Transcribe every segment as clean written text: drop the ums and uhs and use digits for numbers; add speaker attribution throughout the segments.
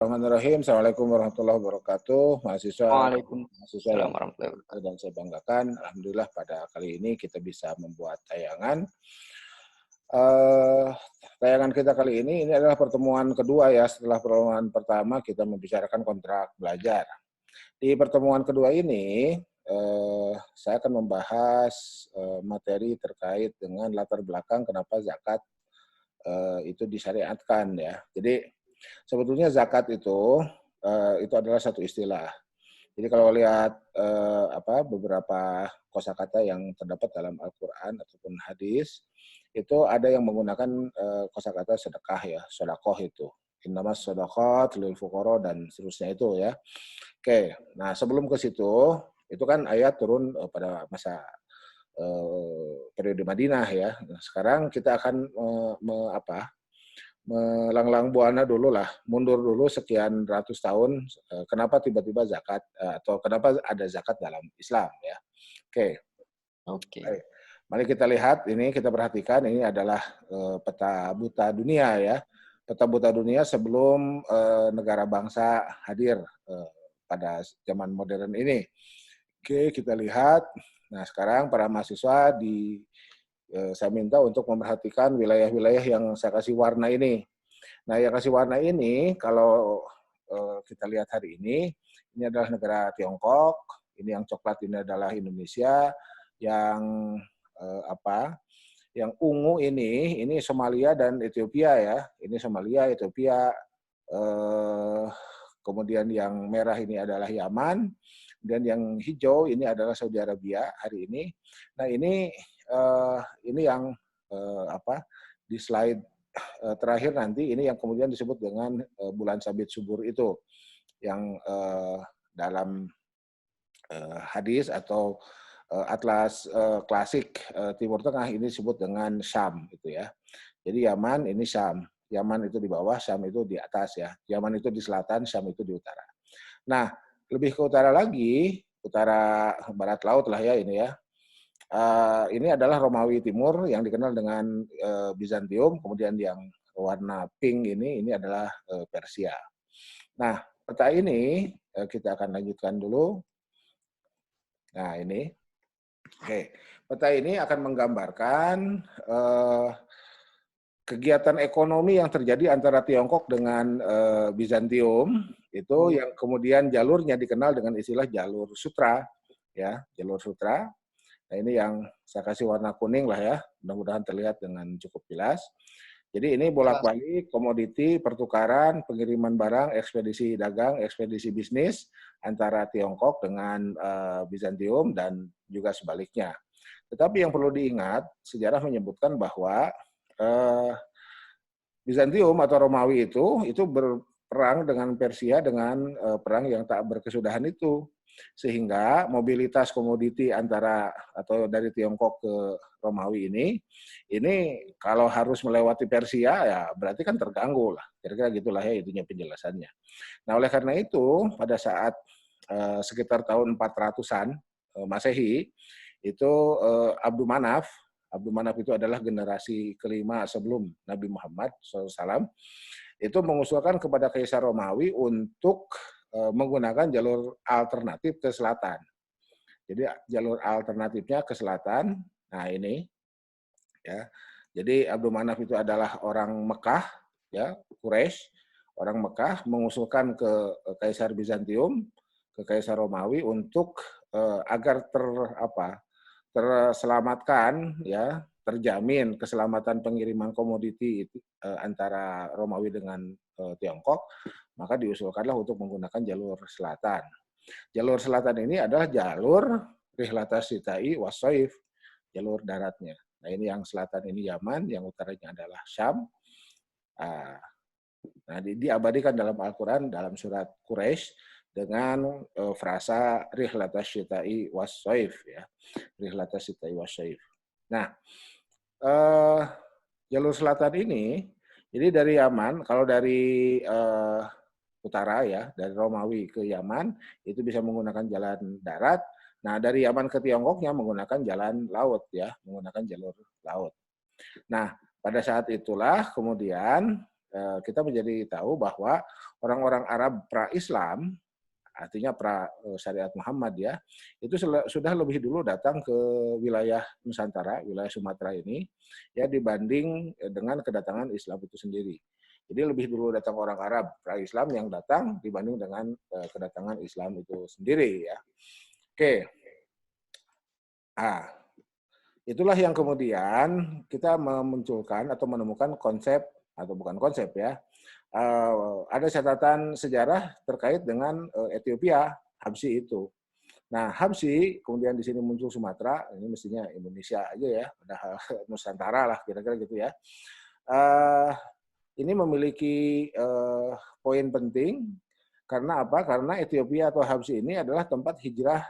Speaker 1: Bismillahirrahmanirrahim. Assalamualaikum warahmatullahi wabarakatuh. Mahasiswa
Speaker 2: Waalaikumsalam
Speaker 1: yang
Speaker 2: warahmatullahi wabarakatuh.
Speaker 1: dan saya banggakan, alhamdulillah pada kali ini kita bisa membuat tayangan. Eh, Tayangan kita kali ini adalah pertemuan kedua ya, setelah pertemuan pertama kita membicarakan kontrak belajar. Di pertemuan kedua ini, saya akan membahas materi terkait dengan latar belakang kenapa zakat itu disyariatkan ya. Jadi sebetulnya zakat itu adalah satu istilah. Jadi kalau lihat beberapa kosakata yang terdapat dalam Al-Qur'an ataupun hadis, itu ada yang menggunakan kosakata sedekah ya, sedekah itu. Innamas shadaqat lil fuqara dan seterusnya itu ya. Oke, nah sebelum ke situ, itu kan ayat turun pada masa periode Madinah ya. Nah, sekarang kita akan melanglang buana dulu lah, mundur dulu sekian ratus tahun, kenapa tiba-tiba zakat atau kenapa ada zakat dalam Islam ya. Oke,
Speaker 2: Oke.
Speaker 1: baik. Mari kita lihat ini, kita perhatikan ini adalah peta buta dunia ya. Peta buta dunia sebelum negara bangsa hadir pada zaman modern ini. Oke, kita lihat. Nah, sekarang para mahasiswa saya minta untuk memperhatikan wilayah-wilayah yang saya kasih warna ini. Nah, yang kasih warna ini, kalau kita lihat hari ini adalah negara Tiongkok, ini yang coklat ini adalah Indonesia, yang yang ungu ini Somalia dan Ethiopia ya. Ini Somalia, Ethiopia, kemudian yang merah ini adalah Yaman, dan yang hijau ini adalah Saudi Arabia hari ini. Nah, ini yang di slide terakhir nanti ini yang kemudian disebut dengan bulan sabit subur itu yang dalam hadis atau atlas klasik Timur Tengah ini disebut dengan Syam gitu ya. Jadi Yaman ini Syam. Yaman itu di bawah, Syam itu di atas ya. Yaman itu di selatan, Syam itu di utara. Nah, lebih ke utara lagi, utara barat laut lah ya ini ya. Ini adalah Romawi Timur yang dikenal dengan Bizantium, kemudian yang warna pink ini adalah Persia. Nah, peta ini kita akan lanjutkan dulu. Nah, ini. Oke, peta ini akan menggambarkan kegiatan ekonomi yang terjadi antara Tiongkok dengan Bizantium itu yang kemudian jalurnya dikenal dengan istilah jalur sutra ya, jalur sutra. Nah, ini yang saya kasih warna kuning lah ya, mudah-mudahan terlihat dengan cukup jelas. Jadi ini bolak-balik komoditi, pertukaran, pengiriman barang, ekspedisi dagang, ekspedisi bisnis antara Tiongkok dengan Bizantium dan juga sebaliknya. Tetapi yang perlu diingat, sejarah menyebutkan bahwa Bizantium atau Romawi itu berperang dengan Persia dengan perang yang tak berkesudahan itu. Sehingga mobilitas komoditi antara atau dari Tiongkok ke Romawi ini kalau harus melewati Persia ya berarti kan terganggu lah. Kira-kira gitulah ya itunya penjelasannya. Nah, oleh karena itu pada saat sekitar tahun 400-an Masehi itu Abdul Manaf itu adalah generasi kelima sebelum Nabi Muhammad SAW, itu mengusulkan kepada Kaisar Romawi untuk menggunakan jalur alternatif ke selatan. Jadi jalur alternatifnya ke selatan. Nah, ini ya. Jadi Abdul Manaf itu adalah orang Mekah ya, Quraisy, orang Mekah mengusulkan ke Kaisar Bizantium, ke Kaisar Romawi untuk agar terselamatkan ya, terjamin keselamatan pengiriman komoditi antara Romawi dengan Tiongkok, maka diusulkanlah untuk menggunakan jalur selatan. Jalur selatan ini adalah jalur Rihlatas Sitai Wasoif, jalur daratnya. Nah, ini yang selatan ini Yaman, yang utaranya adalah Syam. Nah, diabadikan dalam Al-Quran dalam surat Quraisy dengan frasa Rihlatas Sitai Wasoif ya. Rihlatas Sitai Wasoif. Nah, jalur selatan ini, jadi dari Yaman, kalau dari utara ya, dari Romawi ke Yaman, itu bisa menggunakan jalan darat. Nah, dari Yaman ke Tiongkoknya menggunakan jalan laut ya, menggunakan jalur laut. Nah, pada saat itulah kemudian kita menjadi tahu bahwa orang-orang Arab pra-Islam, artinya pra-syariat Muhammad ya, itu sudah lebih dulu datang ke wilayah Nusantara, wilayah Sumatera ini, ya dibanding dengan kedatangan Islam itu sendiri. Jadi lebih dulu datang orang Arab pra-Islam yang datang dibanding dengan kedatangan Islam itu sendiri ya. Oke. Ah, itulah yang kemudian kita memunculkan atau menemukan konsep, atau bukan konsep ya, ada catatan sejarah terkait dengan Ethiopia, Habsyi itu. Nah, Habsyi kemudian di sini muncul Sumatera, ini mestinya Indonesia aja ya, padahal Nusantara lah kira-kira gitu ya. Ini memiliki poin penting karena apa? Karena Ethiopia atau Habsyi ini adalah tempat hijrah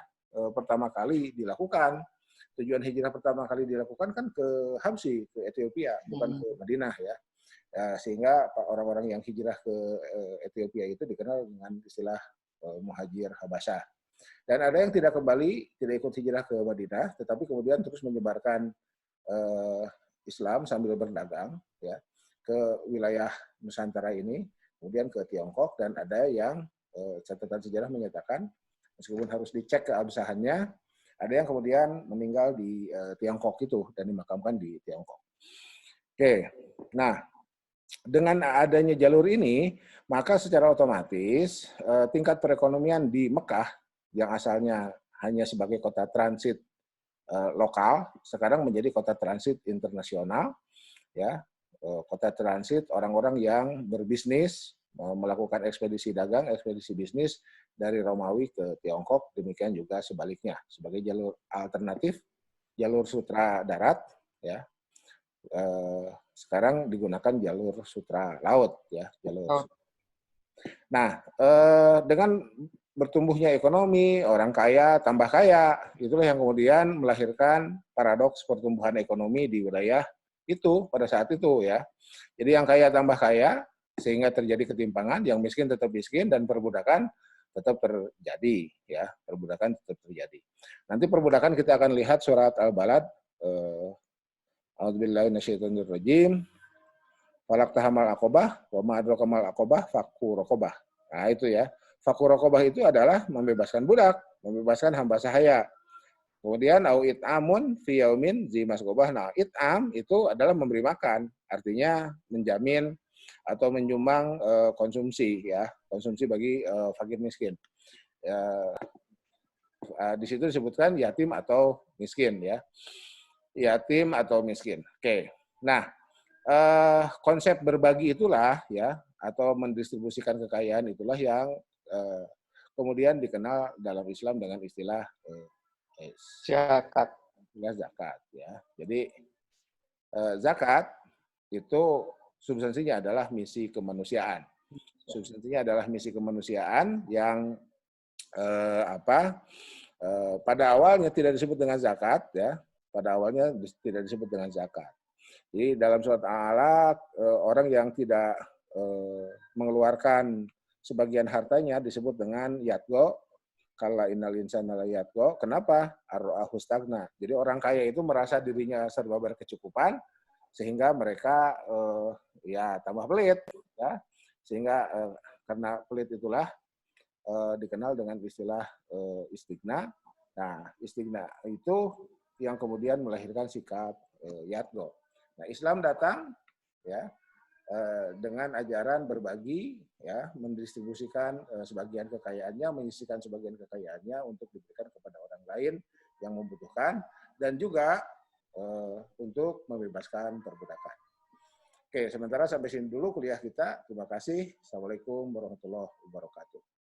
Speaker 1: pertama kali dilakukan. Tujuan hijrah pertama kali dilakukan kan ke Habsyi, ke Ethiopia, bukan ke Madinah ya. Sehingga orang-orang yang hijrah ke Ethiopia itu dikenal dengan istilah muhajir Habasyah. Dan ada yang tidak kembali, tidak ikut hijrah ke Madinah, tetapi kemudian terus menyebarkan Islam sambil berdagang ya ke wilayah Nusantara ini, kemudian ke Tiongkok, dan ada yang catatan sejarah menyatakan meskipun harus dicek keabsahannya, ada yang kemudian meninggal di Tiongkok itu dan dimakamkan di Tiongkok. Oke, nah dengan adanya jalur ini, maka secara otomatis tingkat perekonomian di Mekah yang asalnya hanya sebagai kota transit lokal, sekarang menjadi kota transit internasional, ya, kota transit orang-orang yang berbisnis, melakukan ekspedisi dagang, ekspedisi bisnis dari Romawi ke Tiongkok, demikian juga sebaliknya sebagai jalur alternatif, jalur sutra darat, ya. Sekarang digunakan jalur sutra laut, ya, jalur. Nah, dengan bertumbuhnya ekonomi, orang kaya tambah kaya, itulah yang kemudian melahirkan paradoks pertumbuhan ekonomi di wilayah itu pada saat itu ya. Jadi yang kaya tambah kaya sehingga terjadi ketimpangan, yang miskin tetap miskin dan perbudakan tetap terjadi ya, perbudakan tetap terjadi. Nanti perbudakan kita akan lihat surat Al-Balad, A'udzubillahi minasyaitonirrajim. Falak tahamal akobah, wa ma'adraka mal akobah, fakku rokobah. Nah itu ya, fakku rokobah itu adalah membebaskan budak, membebaskan hamba sahaya. Kemudian au it'amun fi yaumin zi masgobah. Nah, it'am itu adalah memberi makan, artinya menjamin atau menyumbang konsumsi ya, konsumsi bagi fakir miskin. Di situ disebutkan yatim atau miskin ya. Yatim atau miskin. Oke. Nah, konsep berbagi itulah ya, atau mendistribusikan kekayaan itulah yang kemudian dikenal dalam Islam dengan istilah
Speaker 2: zakat.
Speaker 1: Zakat ya. Jadi zakat itu substansinya adalah misi kemanusiaan. Substansinya adalah misi kemanusiaan yang pada awalnya tidak disebut dengan zakat ya. Pada awalnya tidak disebut dengan zakat. Jadi dalam surat Al-Alaq, orang yang tidak mengeluarkan sebagian hartanya disebut dengan yatgo, kala innal insana la yatgo. Kenapa? Ar-ra'ahu stagna. Jadi orang kaya itu merasa dirinya serba berkecukupan, sehingga mereka ya tambah pelit. Ya. Sehingga karena pelit itulah dikenal dengan istilah istigna. Nah, istigna itu yang kemudian melahirkan sikap yatgo. Nah, Islam datang ya dengan ajaran berbagi, ya, mendistribusikan sebagian kekayaannya, menyisihkan sebagian kekayaannya untuk diberikan kepada orang lain yang membutuhkan, dan juga untuk membebaskan perbudakan. Oke, sementara sampai sini dulu kuliah kita. Terima kasih. Assalamualaikum warahmatullahi wabarakatuh.